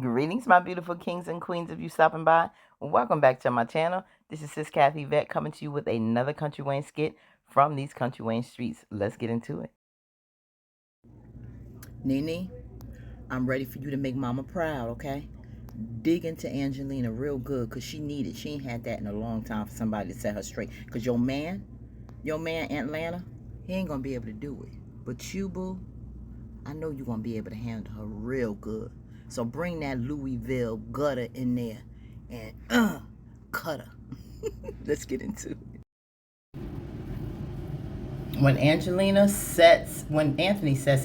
Greetings, my beautiful kings and queens, if you stopping by. Welcome back to my channel. This is Sis Kathy Vet coming to you with another Kountry Wayne skit from these Kountry Wayne streets. Let's get into it. Nene, I'm ready for you to make mama proud, okay? Dig into Angelina real good, because she needed. She ain't had that in a long time for somebody to set her straight. Because your man, Atlanta, he ain't going to be able to do it. But you, boo, I know you're going to be able to handle her real good. So bring that Louisville gutter in there and cut her. Let's get into it. When Anthony sets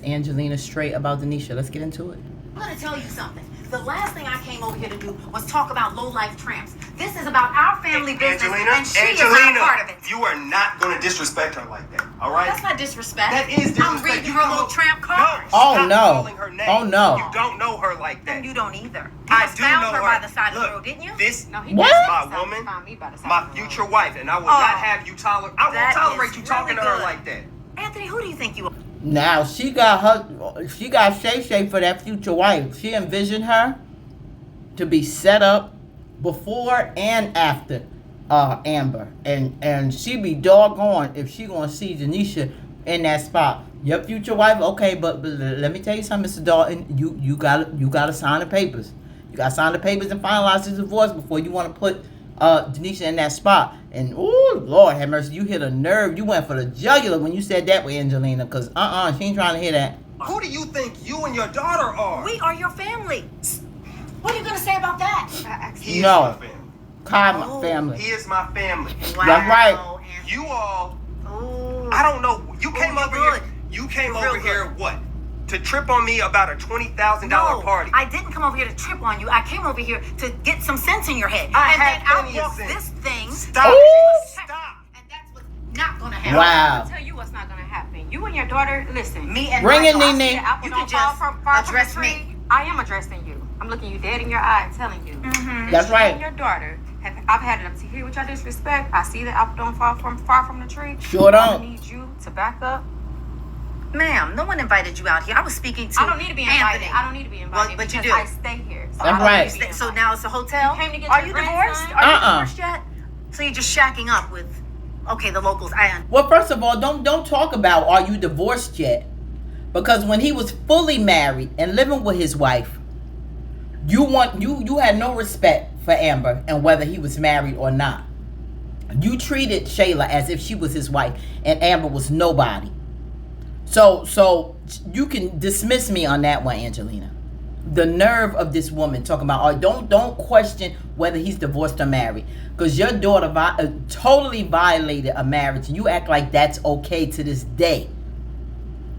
Angelina straight about NISHA, let's get into it. I'm gonna tell you something. The last thing I came over here to do was talk about low-life tramps. This is about our family business, and she is not part of it. You are not gonna disrespect her like that, all right? That's not disrespect. That is disrespect. I'm reading her little tramp card. Oh no! Calling her name. Oh no! You don't know her like that. And you don't either. I You do found know her by the side of the road, didn't you? This No, he is What? my woman, my future wife, and I will not have you tolerate. I won't tolerate you talking to her like that. Anthony, who do you think you are? Now she got Shay for that future wife. She envisioned her to be set up before and after Amber, and she be doggone if she gonna see Janisha in that spot. Your future wife, okay, but let me tell you something, Mr. Dalton. You gotta sign the papers. You gotta sign the papers and finalize the divorce before you want to put Janisha in that spot. And oh Lord have mercy, you hit a nerve. You went for the jugular when you said that with Angelina, because she ain't trying to hear that. Who do you think you and your daughter are? We are your family. What are you gonna say about that? He is my family. My family. He is my family. Wow, That's right. Anthony. You all, Ooh. I don't know. You came you're over good. here. You came You're over real here good. what? To trip on me about a $20,000 party. I didn't come over here to trip on you. I came over here to get some sense in your head. I and had then plenty of outwalk sense. this thing. Stop. Ooh. Stop. And that's what's not gonna happen. Wow. I'll tell you what's not gonna happen. You and your daughter, listen. Me and Bring my it, daughter. Nene. The apple You don't can fall just far from address the tree. me. I am addressing you. I'm looking you dead in your eye and telling you. Mm-hmm. That's You right. and your daughter. I've had it up to here with your disrespect. I see the apple don't fall far from the tree. Sure I don't. need you to back up. Ma'am, no one invited you out here. I was speaking to I don't need to be invited. Anthony. I don't need to be invited. But you because do. I stay here. So That's I don't right. need to be So invited. now it's a hotel. You came to get Are your you grandson? divorced? Are you Uh-uh. divorced yet? So you're just shacking up with, okay, the locals. Well, first of all, don't talk about are you divorced yet, because when he was fully married and living with his wife, you had no respect for Amber and whether he was married or not. You treated Shayla as if she was his wife and Amber was nobody. So you can dismiss me on that one, Angelina. The nerve of this woman talking about, don't question whether he's divorced or married, because your daughter totally violated a marriage and you act like that's okay to this day.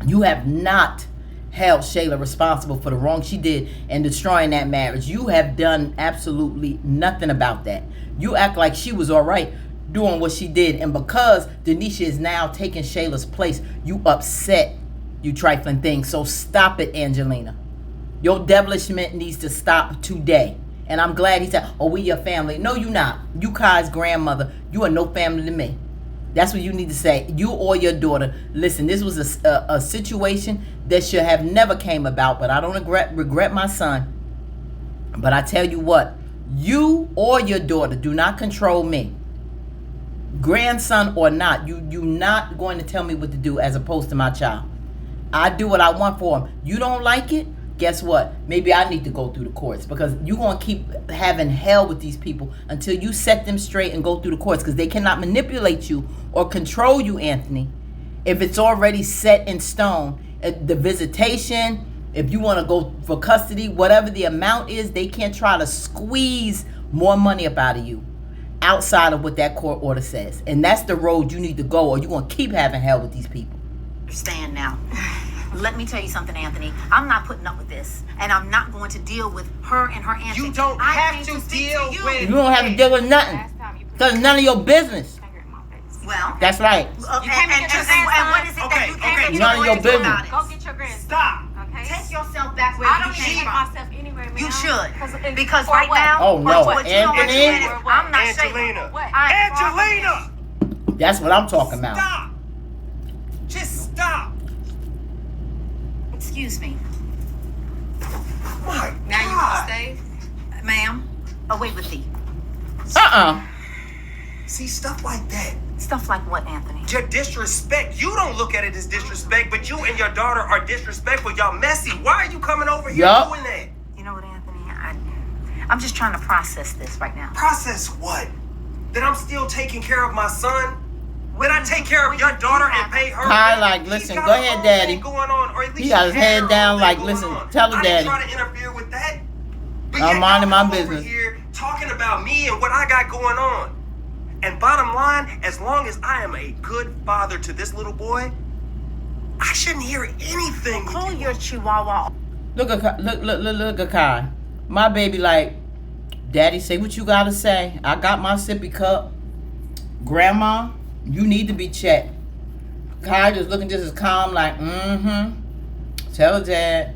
You have not held Shayla responsible for the wrong she did in destroying that marriage. You have done absolutely nothing about that. You act like she was all right doing what she did, and because Denisha is now taking Shayla's place, you upset, you trifling thing. So stop it, Angelina. Your devilishment needs to stop today. And I'm glad he said, oh, we your family. No, you not. You Kai's grandmother. You are no family to me. That's what you need to say. You or your daughter. Listen, this was a situation that should have never came about, but I don't regret my son. But I tell you what, you or your daughter do not control me. Grandson or not, you're not going to tell me what to do as opposed to my child. I do what I want for him. You don't like it? Guess what? Maybe I need to go through the courts, because you're going to keep having hell with these people until you set them straight and go through the courts, because they cannot manipulate you or control you, Anthony, if it's already set in stone. The visitation, if you want to go for custody, whatever the amount is, they can't try to squeeze more money up out of you outside of what that court order says. And that's the road you need to go, or you're going to keep having hell with these people. Understand now. Let me tell you something, Anthony. I'm not putting up with this, and I'm not going to deal with her and her antics. You don't I have came to speak deal you. with- You don't have to deal with nothing, Last time you put because none of your business. your finger in my face. Well, That's right. You came to get your and what is it grandson. that you Okay, think okay. you're None of going your to do business. about it? Go get your grandson. Stop. Okay. Take yourself back where I you don't came take from. myself anywhere, man. You should, It's because for right what? now, Oh, no. what you don't Anthony? understand is I'm not Angelina. Shayla. What? Angelina. That's what I'm talking about. Stop. Just stop. Excuse me. My Now you God. want to stay? away with thee. See, stuff like that. Stuff like what, Anthony? Your disrespect. You don't look at it as disrespect, but you and your daughter are disrespectful. Y'all messy. Why are you coming over here doing that? You know what, Anthony? I'm just trying to process this right now. Process what? That I'm still taking care of my son? When I take care of your daughter and pay her Kai, rent, like, listen, go ahead, daddy. Going on, or at least He got his head down, like, listen, tell the daddy. I didn't try to interfere with that. But I'm minding my business. Over here talking about me and what I got going on. And bottom line, as long as I am a good father to this little boy, I shouldn't hear anything. Call your chihuahua. Look at Kai. My baby like, daddy, say what you gotta say. I got my sippy cup. Grandma, you need to be checked. Kai just looking just as calm, like, Tell her, dad.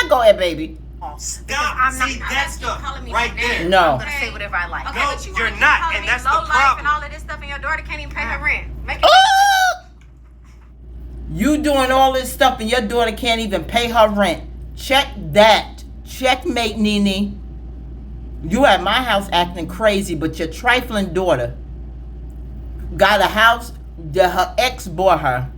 Go ahead, baby. Stop. I'm See, not, that stuff right there. No. I'm gonna say whatever I like. Okay, No, but you you're wanna keep not, calling and me that's the low life problem. and all of this stuff, and your daughter can't even pay her rent. Make it Ooh! You doing all this stuff and your daughter can't even pay her rent. Check that. Checkmate, Nene. You at my house acting crazy, but your trifling daughter got a house that her ex bought her,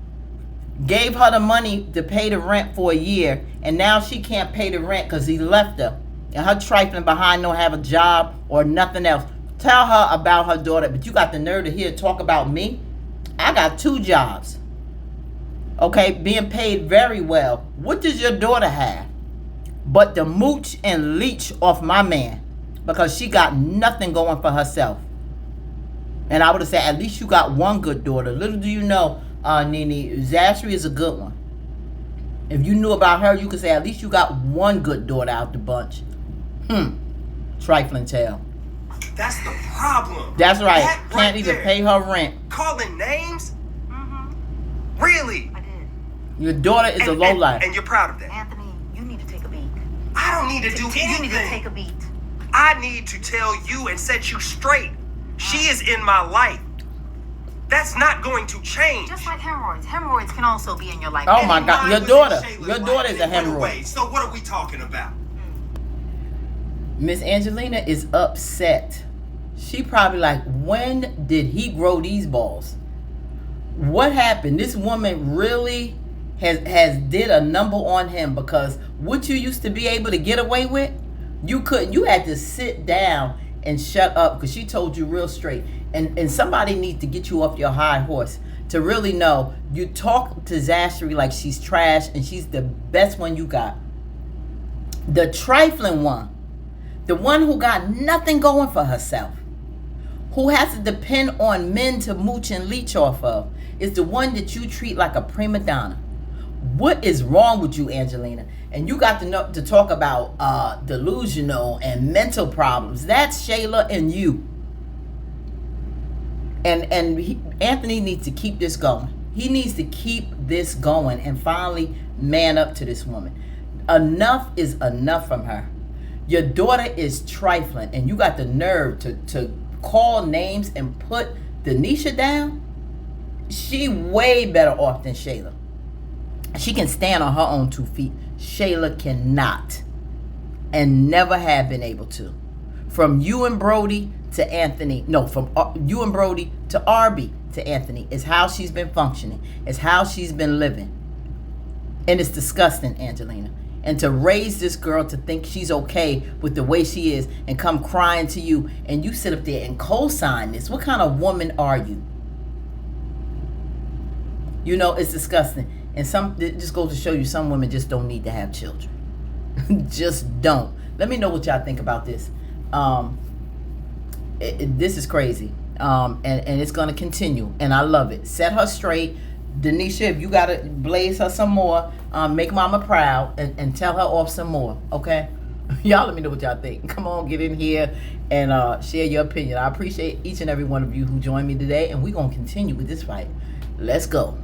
gave her the money to pay the rent for a year, and now she can't pay the rent because he left her. And her trifling behind don't have a job or nothing else. Tell her about her daughter, but you got the nerve to hear talk about me? I got 2 jobs. Okay, being paid very well. What does your daughter have? But to mooch and leech off my man because she got nothing going for herself. And I would have said, at least you got one good daughter. Little do you know, Nene, Zachary is a good one. If you knew about her, you could say at least you got one good daughter out the bunch. Trifling tale. That's the problem. That's right. That Can't even pay her rent. Calling names? Really? I did. Your daughter is a lowlife. And you're proud of that. Anthony, you need to take a beat. I don't need to do anything. You need to take a beat. I need to tell you and set you straight. She is in my life. That's not going to change. Just like hemorrhoids. Hemorrhoids can also be in your life. Oh my God, your daughter. Shayla's Your life daughter is a and it went hemorrhoid. away. So what are we talking about? Miss Angelina is upset. She probably like, when did he grow these balls? What happened? This woman really has did a number on him, because what you used to be able to get away with, you couldn't. You had to sit down and shut up, because she told you real straight. And somebody needs to get you off your high horse to really know. You talk to Zachary like she's trash and she's the best one you got. The trifling one, the one who got nothing going for herself, who has to depend on men to mooch and leech off of, is the one that you treat like a prima donna. What is wrong with you, Angelina? And you got to talk about delusional and mental problems. That's Shayla and you. And Anthony needs to keep this going. He needs to keep this going and finally man up to this woman. Enough is enough from her. Your daughter is trifling, and you got the nerve to call names and put the NISHA down. She way better off than Shayla. She can stand on her own 2 feet. Shayla cannot, and never have been able to. From you and Brody to Anthony, no, from you and Brody to Arby to Anthony, is how she's been functioning. It's how she's been living. And it's disgusting, Angelina. And to raise this girl to think she's okay with the way she is and come crying to you, and you sit up there and co-sign this. What kind of woman are you? You know, it's disgusting. And it just goes to show you some women just don't need to have children. Just don't. Let me know what y'all think about this. This is crazy. And it's going to continue. And I love it. Set her straight. Denisha, if you got to blaze her some more, make mama proud and tell her off some more. Okay? Y'all let me know what y'all think. Come on, get in here and share your opinion. I appreciate each and every one of you who joined me today. And we're going to continue with this fight. Let's go.